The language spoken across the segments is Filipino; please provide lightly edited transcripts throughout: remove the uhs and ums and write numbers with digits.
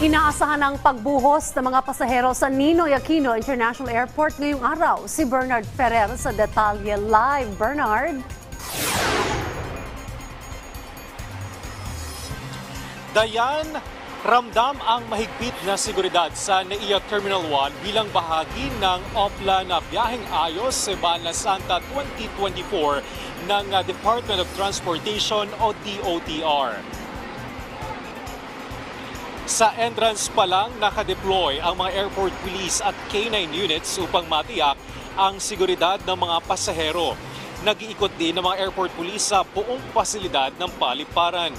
Inaasahan ang pagbuhos ng mga pasahero sa Ninoy Aquino International Airport ngayong araw. Si Bernard Ferrer sa Detalye Live. Bernard? Dayan, ramdam ang mahigpit na seguridad sa NAIA Terminal 1 bilang bahagi ng OPLA na Biyaheng Ayos Semana Santa 2024 ng Department of Transportation o DOTR. Sa entrance pa lang nakadeploy ang mga airport police at K9 units upang matiyak ang seguridad ng mga pasahero. Nag-iikot din ng mga airport police sa buong pasilidad ng paliparan.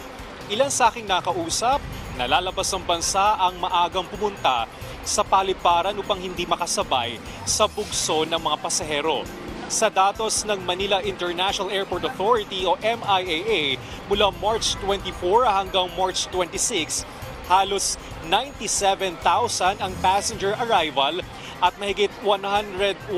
Ilan sa aking nakausap, nalalabas ng bansa ang maagang pumunta sa paliparan upang hindi makasabay sa bugso ng mga pasahero. Sa datos ng Manila International Airport Authority o MIAA, mula March 24 hanggang March 26, halos 97,000 ang passenger arrival at mahigit 101,000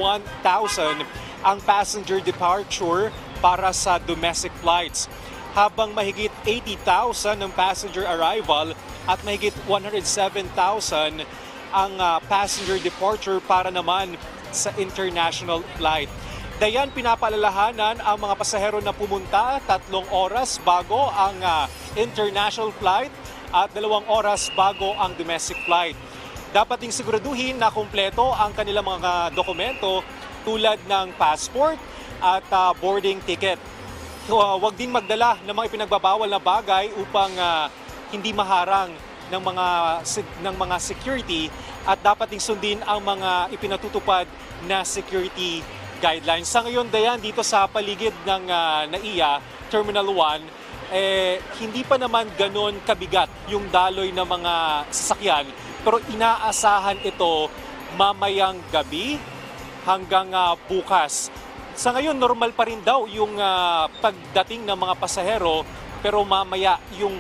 ang passenger departure para sa domestic flights. Habang mahigit 80,000 ang passenger arrival at mahigit 107,000 ang passenger departure para naman sa international flight. Dayan, pinapaalalahanan ang mga pasahero na pumunta 3 oras bago ang international flight at 2 oras bago ang domestic flight. Dapat ding siguraduhin na kumpleto ang kanilang mga dokumento tulad ng passport at boarding ticket. Huwag din magdala ng mga ipinagbabawal na bagay upang hindi maharang ng mga security at dapat ding sundin ang mga ipinatutupad na security guidelines. Sa ngayon, Dayan, dito sa paligid ng NAIA Terminal 1, hindi pa naman ganon kabigat yung daloy ng mga sasakyan, pero inaasahan ito mamayang gabi hanggang bukas. Sa ngayon, normal pa rin daw yung pagdating ng mga pasahero, pero mamaya yung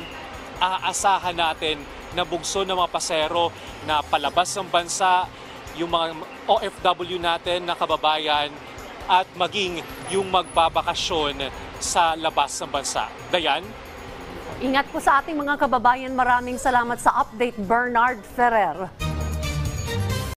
aasahan natin na bugso ng mga pasahero na palabas ng bansa, yung mga OFW natin na kababayan, at maging yung magbabakasyon sa labas ng bansa. Dayan? Ingat po sa ating mga kababayan. Maraming salamat sa update, Bernard Ferrer.